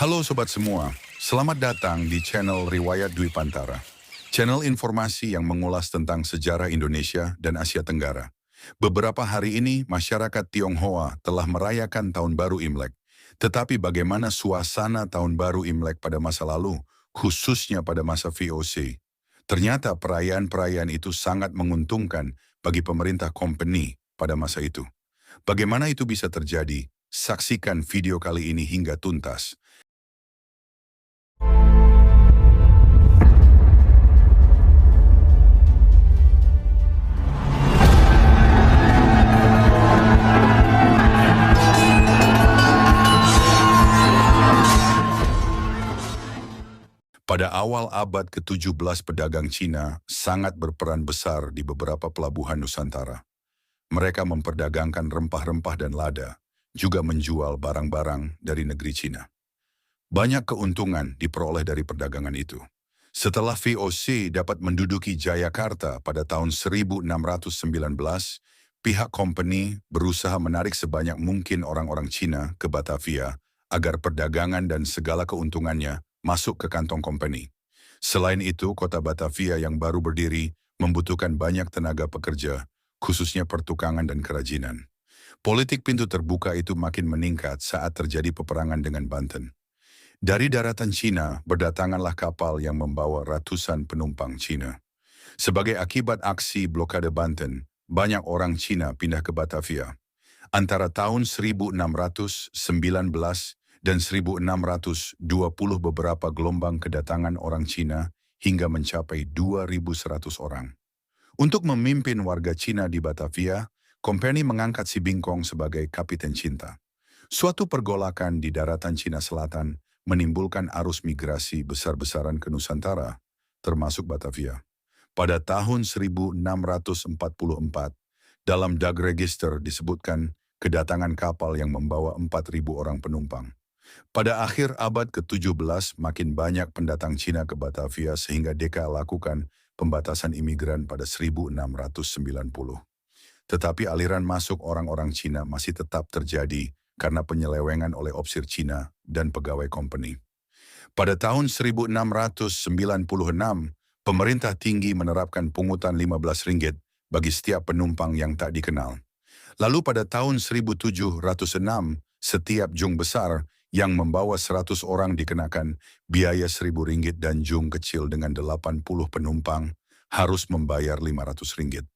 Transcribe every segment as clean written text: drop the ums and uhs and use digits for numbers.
Halo sobat semua, selamat datang di channel Riwayat Dwi Pantara. Channel informasi yang mengulas tentang sejarah Indonesia dan Asia Tenggara. Beberapa hari ini masyarakat Tionghoa telah merayakan Tahun Baru Imlek. Tetapi bagaimana suasana Tahun Baru Imlek pada masa lalu, khususnya pada masa VOC? Ternyata perayaan-perayaan itu sangat menguntungkan bagi pemerintah company pada masa itu. Bagaimana itu bisa terjadi? Saksikan video kali ini hingga tuntas. Pada awal abad ke-17 pedagang Cina sangat berperan besar di beberapa pelabuhan Nusantara. Mereka memperdagangkan rempah-rempah dan lada, juga menjual barang-barang dari negeri Cina. Banyak keuntungan diperoleh dari perdagangan itu. Setelah VOC dapat menduduki Jayakarta pada tahun 1619, pihak company berusaha menarik sebanyak mungkin orang-orang Cina ke Batavia agar perdagangan dan segala keuntungannya masuk ke kantong company. Selain itu, kota Batavia yang baru berdiri membutuhkan banyak tenaga pekerja, khususnya pertukangan dan kerajinan. Politik pintu terbuka itu makin meningkat saat terjadi peperangan dengan Banten. Dari daratan Cina, berdatanganlah kapal yang membawa ratusan penumpang Cina. Sebagai akibat aksi blokade Banten, banyak orang Cina pindah ke Batavia. Antara tahun 1619 dan 1620 beberapa gelombang kedatangan orang Cina hingga mencapai 2.100 orang. Untuk memimpin warga Cina di Batavia, company mengangkat si Bingkong sebagai kapiten cinta. Suatu pergolakan di daratan Cina Selatan menimbulkan arus migrasi besar-besaran ke Nusantara, termasuk Batavia. Pada tahun 1644, dalam Dag Register disebutkan kedatangan kapal yang membawa 4.000 orang penumpang. Pada akhir abad ke-17, makin banyak pendatang Cina ke Batavia sehingga DK lakukan pembatasan imigran pada 1690. Tetapi aliran masuk orang-orang Cina masih tetap terjadi karena penyelewengan oleh opsir Cina dan pegawai company. Pada tahun 1696, pemerintah tinggi menerapkan pungutan 15 ringgit bagi setiap penumpang yang tak dikenal. Lalu pada tahun 1706, setiap jung besar yang membawa 100 orang dikenakan biaya 1.000 ringgit dan jung kecil dengan 80 penumpang harus membayar 500 ringgit.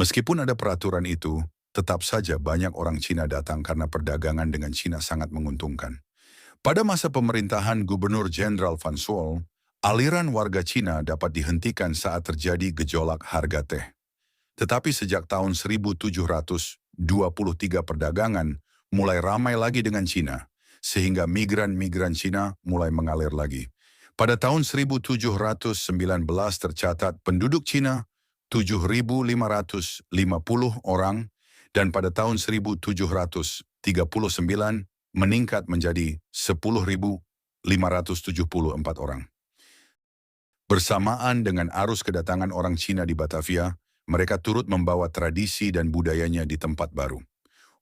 Meskipun ada peraturan itu, tetap saja banyak orang Cina datang karena perdagangan dengan Cina sangat menguntungkan. Pada masa pemerintahan Gubernur Jenderal Van Soel, aliran warga Cina dapat dihentikan saat terjadi gejolak harga teh. Tetapi sejak tahun 1723 perdagangan mulai ramai lagi dengan Cina, sehingga migran-migran Cina mulai mengalir lagi. Pada tahun 1719 tercatat penduduk Cina 7.550 orang, dan pada tahun 1739 meningkat menjadi 10.574 orang. Bersamaan dengan arus kedatangan orang Cina di Batavia, mereka turut membawa tradisi dan budayanya di tempat baru.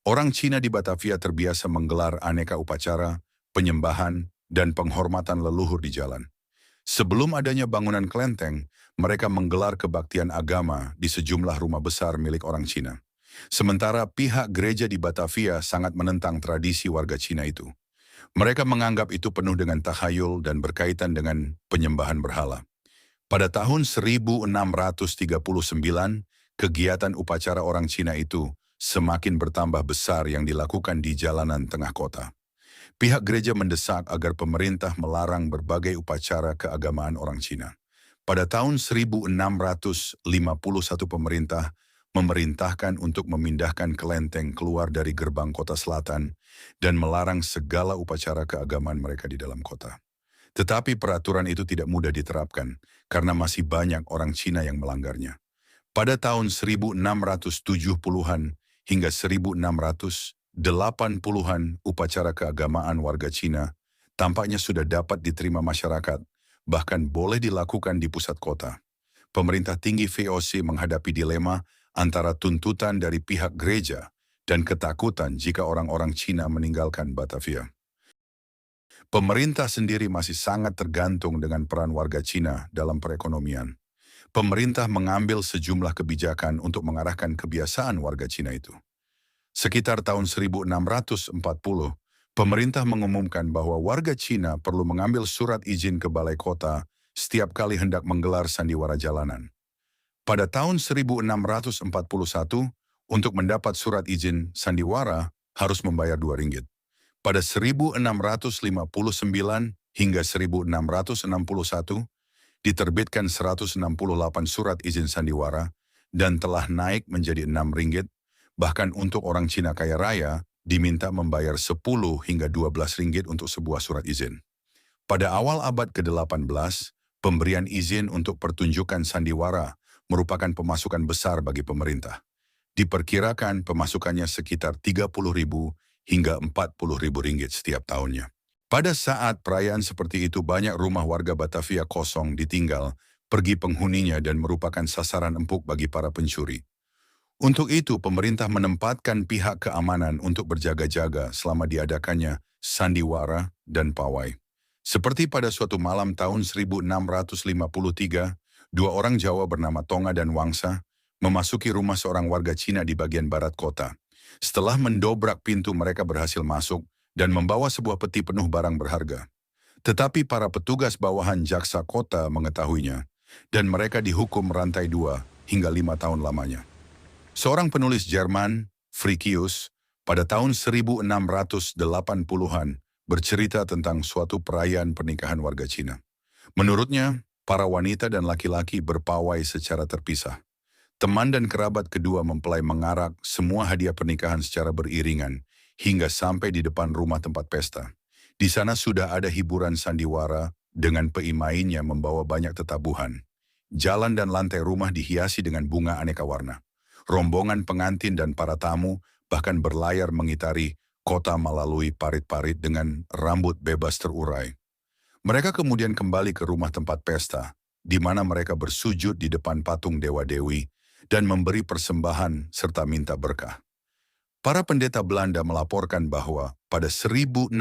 Orang Cina di Batavia terbiasa menggelar aneka upacara, penyembahan, dan penghormatan leluhur di jalan. Sebelum adanya bangunan kelenteng, mereka menggelar kebaktian agama di sejumlah rumah besar milik orang Cina. Sementara pihak gereja di Batavia sangat menentang tradisi warga Cina itu. Mereka menganggap itu penuh dengan takhayul dan berkaitan dengan penyembahan berhala. Pada tahun 1639, kegiatan upacara orang Cina itu semakin bertambah besar yang dilakukan di jalanan tengah kota. Pihak gereja mendesak agar pemerintah melarang berbagai upacara keagamaan orang Cina. Pada tahun 1651 pemerintah memerintahkan untuk memindahkan kelenteng keluar dari gerbang kota selatan dan melarang segala upacara keagamaan mereka di dalam kota. Tetapi peraturan itu tidak mudah diterapkan karena masih banyak orang Cina yang melanggarnya. Pada tahun 1670-an hingga 1680-an upacara keagamaan warga Cina tampaknya sudah dapat diterima masyarakat, bahkan boleh dilakukan di pusat kota. Pemerintah tinggi VOC menghadapi dilema antara tuntutan dari pihak gereja dan ketakutan jika orang-orang Cina meninggalkan Batavia. Pemerintah sendiri masih sangat tergantung dengan peran warga Cina dalam perekonomian. Pemerintah mengambil sejumlah kebijakan untuk mengarahkan kebiasaan warga Cina itu. Sekitar tahun 1640, pemerintah mengumumkan bahwa warga Cina perlu mengambil surat izin ke balai kota setiap kali hendak menggelar sandiwara jalanan. Pada tahun 1641, untuk mendapat surat izin sandiwara harus membayar 2 ringgit. Pada 1659 hingga 1661, diterbitkan 168 surat izin sandiwara dan telah naik menjadi 6 ringgit, bahkan untuk orang Cina kaya raya diminta membayar 10 hingga 12 ringgit untuk sebuah surat izin. Pada awal abad ke-18, pemberian izin untuk pertunjukan sandiwara merupakan pemasukan besar bagi pemerintah. Diperkirakan pemasukannya sekitar 30.000 hingga 40.000 ringgit setiap tahunnya. Pada saat perayaan seperti itu banyak rumah warga Batavia kosong ditinggal, pergi penghuninya dan merupakan sasaran empuk bagi para pencuri. Untuk itu pemerintah menempatkan pihak keamanan untuk berjaga-jaga selama diadakannya sandiwara dan pawai. Seperti pada suatu malam tahun 1653, 2 orang Jawa bernama Tonga dan Wangsa memasuki rumah seorang warga Cina di bagian barat kota. Setelah mendobrak pintu mereka berhasil masuk dan membawa sebuah peti penuh barang berharga. Tetapi para petugas bawahan jaksa kota mengetahuinya, dan mereka dihukum rantai 2 hingga 5 tahun lamanya. Seorang penulis Jerman, Frickius, pada tahun 1680-an bercerita tentang suatu perayaan pernikahan warga Cina. Menurutnya, para wanita dan laki-laki berpawai secara terpisah. Teman dan kerabat kedua mempelai mengarak semua hadiah pernikahan secara beriringan hingga sampai di depan rumah tempat pesta. Di sana sudah ada hiburan sandiwara dengan pemainnya membawa banyak tetabuhan. Jalan dan lantai rumah dihiasi dengan bunga aneka warna. Rombongan pengantin dan para tamu bahkan berlayar mengitari kota melalui parit-parit dengan rambut bebas terurai. Mereka kemudian kembali ke rumah tempat pesta, di mana mereka bersujud di depan patung dewa-dewi dan memberi persembahan serta minta berkah. Para pendeta Belanda melaporkan bahwa pada 1655,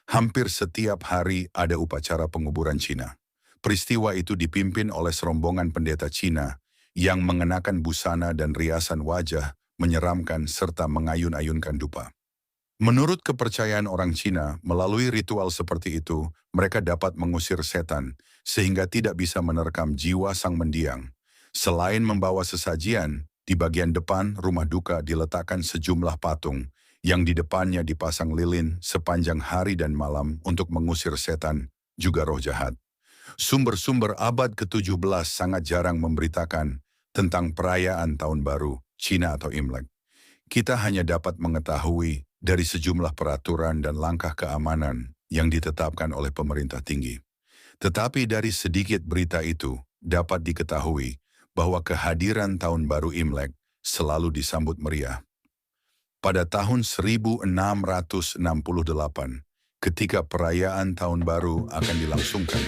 hampir setiap hari ada upacara penguburan Cina. Peristiwa itu dipimpin oleh serombongan pendeta Cina yang mengenakan busana dan riasan wajah menyeramkan serta mengayun-ayunkan dupa. Menurut kepercayaan orang Cina, melalui ritual seperti itu, mereka dapat mengusir setan sehingga tidak bisa menerkam jiwa sang mendiang. Selain membawa sesajian, di bagian depan rumah duka diletakkan sejumlah patung yang di depannya dipasang lilin sepanjang hari dan malam untuk mengusir setan, juga roh jahat. Sumber-sumber abad ke-17 sangat jarang memberitakan tentang perayaan Tahun Baru Cina atau Imlek. Kita hanya dapat mengetahui dari sejumlah peraturan dan langkah keamanan yang ditetapkan oleh pemerintah tinggi. Tetapi dari sedikit berita itu dapat diketahui bahwa kehadiran Tahun Baru Imlek selalu disambut meriah. Pada tahun 1668, ketika perayaan Tahun Baru akan dilangsungkan,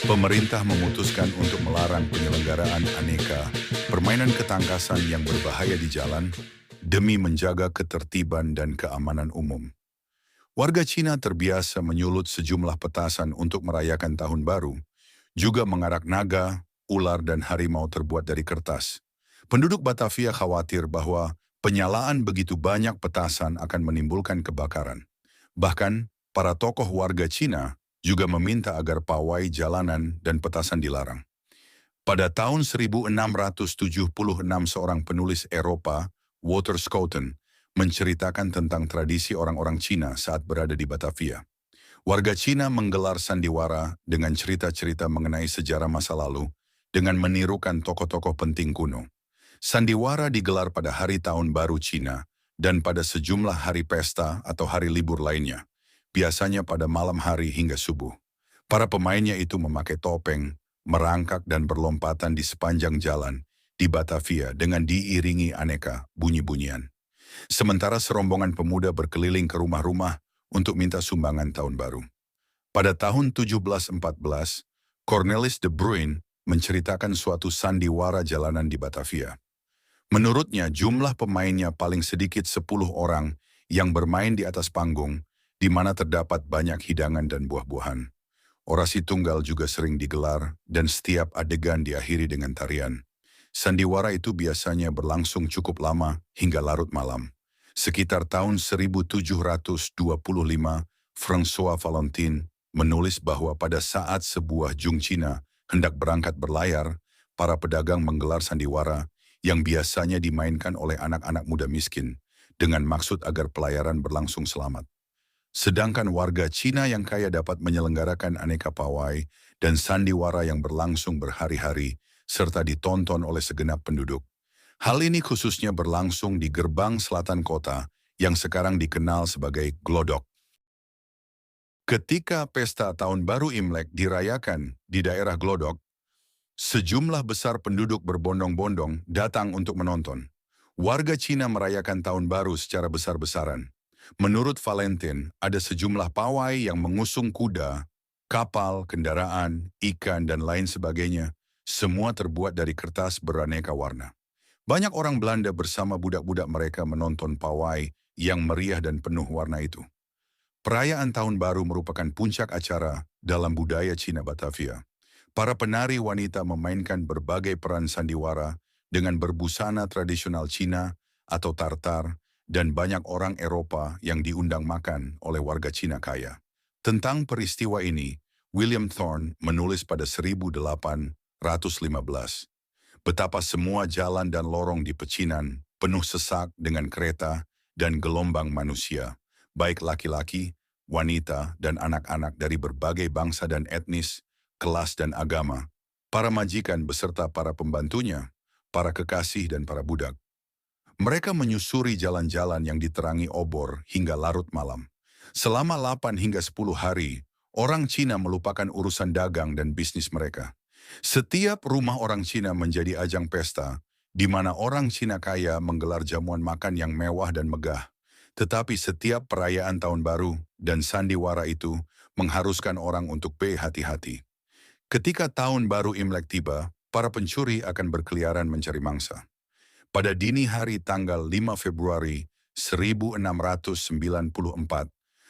pemerintah memutuskan untuk melarang penyelenggaraan aneka permainan ketangkasan yang berbahaya di jalan demi menjaga ketertiban dan keamanan umum. Warga Cina terbiasa menyulut sejumlah petasan untuk merayakan Tahun Baru, juga mengarak naga, ular dan harimau terbuat dari kertas. Penduduk Batavia khawatir bahwa penyalaan begitu banyak petasan akan menimbulkan kebakaran. Bahkan, para tokoh warga Cina juga meminta agar pawai jalanan dan petasan dilarang. Pada tahun 1676 seorang penulis Eropa, Walter Scouten, menceritakan tentang tradisi orang-orang Cina saat berada di Batavia. Warga Cina menggelar sandiwara dengan cerita-cerita mengenai sejarah masa lalu dengan menirukan tokoh-tokoh penting kuno. Sandiwara digelar pada hari Tahun Baru Cina dan pada sejumlah hari pesta atau hari libur lainnya, biasanya pada malam hari hingga subuh. Para pemainnya itu memakai topeng, merangkak dan berlompatan di sepanjang jalan di Batavia dengan diiringi aneka bunyi-bunyian. Sementara serombongan pemuda berkeliling ke rumah-rumah untuk minta sumbangan Tahun Baru. Pada tahun 1714, Cornelis de Bruyn menceritakan suatu sandiwara jalanan di Batavia. Menurutnya jumlah pemainnya paling sedikit 10 orang yang bermain di atas panggung, di mana terdapat banyak hidangan dan buah-buahan. Orasi tunggal juga sering digelar dan setiap adegan diakhiri dengan tarian. Sandiwara itu biasanya berlangsung cukup lama hingga larut malam. Sekitar tahun 1725, François Valentin menulis bahwa pada saat sebuah jung Cina hendak berangkat berlayar, para pedagang menggelar sandiwara yang biasanya dimainkan oleh anak-anak muda miskin dengan maksud agar pelayaran berlangsung selamat. Sedangkan warga Cina yang kaya dapat menyelenggarakan aneka pawai dan sandiwara yang berlangsung berhari-hari serta ditonton oleh segenap penduduk. Hal ini khususnya berlangsung di gerbang selatan kota yang sekarang dikenal sebagai Glodok. Ketika pesta Tahun Baru Imlek dirayakan di daerah Glodok, sejumlah besar penduduk berbondong-bondong datang untuk menonton. Warga Cina merayakan Tahun Baru secara besar-besaran. Menurut Valentin, ada sejumlah pawai yang mengusung kuda, kapal, kendaraan, ikan, dan lain sebagainya. Semua terbuat dari kertas beraneka warna. Banyak orang Belanda bersama budak-budak mereka menonton pawai yang meriah dan penuh warna itu. Perayaan Tahun Baru merupakan puncak acara dalam budaya Cina Batavia. Para penari wanita memainkan berbagai peran sandiwara dengan berbusana tradisional Cina atau Tartar, dan banyak orang Eropa yang diundang makan oleh warga Cina kaya. Tentang peristiwa ini, William Thorne menulis pada 1815, betapa semua jalan dan lorong di pecinan penuh sesak dengan kereta dan gelombang manusia, baik laki-laki, wanita, dan anak-anak dari berbagai bangsa dan etnis, kelas dan agama, para majikan beserta para pembantunya, para kekasih dan para budak. Mereka menyusuri jalan-jalan yang diterangi obor hingga larut malam. Selama 8 hingga 10 hari, orang Cina melupakan urusan dagang dan bisnis mereka. Setiap rumah orang Cina menjadi ajang pesta, di mana orang Cina kaya menggelar jamuan makan yang mewah dan megah. Tetapi setiap perayaan Tahun Baru dan sandiwara itu mengharuskan orang untuk berhati-hati. Ketika Tahun Baru Imlek tiba, para pencuri akan berkeliaran mencari mangsa. Pada dini hari tanggal 5 Februari 1694,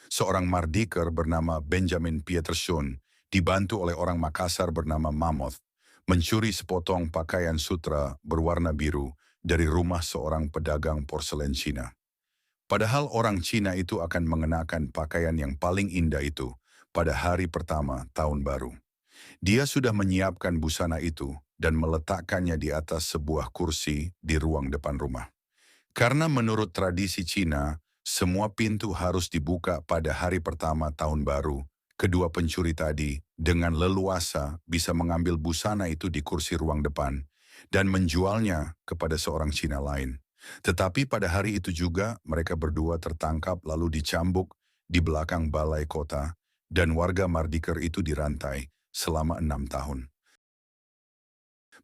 seorang mardiker bernama Benjamin Pieterson, dibantu oleh orang Makassar bernama Mammoth, mencuri sepotong pakaian sutra berwarna biru dari rumah seorang pedagang porselen Cina. Padahal orang Cina itu akan mengenakan pakaian yang paling indah itu pada hari pertama Tahun Baru. Dia sudah menyiapkan busana itu dan meletakkannya di atas sebuah kursi di ruang depan rumah. Karena menurut tradisi Cina, semua pintu harus dibuka pada hari pertama Tahun Baru. Kedua pencuri tadi dengan leluasa bisa mengambil busana itu di kursi ruang depan dan menjualnya kepada seorang Cina lain. Tetapi pada hari itu juga mereka berdua tertangkap lalu dicambuk di belakang balai kota dan warga Mardiker itu dirantai selama 6 tahun.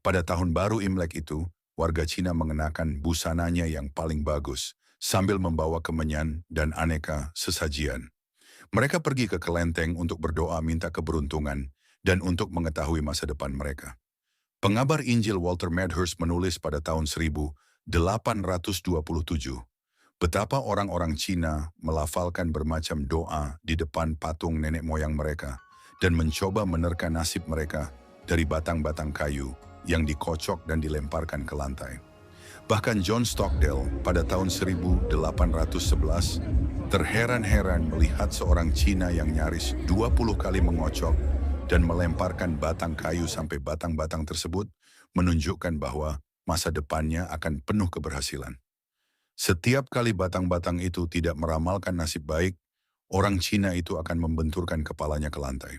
Pada Tahun Baru Imlek itu, warga Cina mengenakan busananya yang paling bagus sambil membawa kemenyan dan aneka sesajian. Mereka pergi ke kelenteng untuk berdoa minta keberuntungan dan untuk mengetahui masa depan mereka. Pengabar Injil Walter Medhurst menulis pada tahun 1827, betapa orang-orang Cina melafalkan bermacam doa di depan patung nenek moyang mereka dan mencoba menerka nasib mereka dari batang-batang kayu yang dikocok dan dilemparkan ke lantai. Bahkan John Stockdale pada tahun 1811 terheran-heran melihat seorang Cina yang nyaris 20 kali mengocok dan melemparkan batang kayu sampai batang-batang tersebut menunjukkan bahwa masa depannya akan penuh keberhasilan. Setiap kali batang-batang itu tidak meramalkan nasib baik, orang Cina itu akan membenturkan kepalanya ke lantai.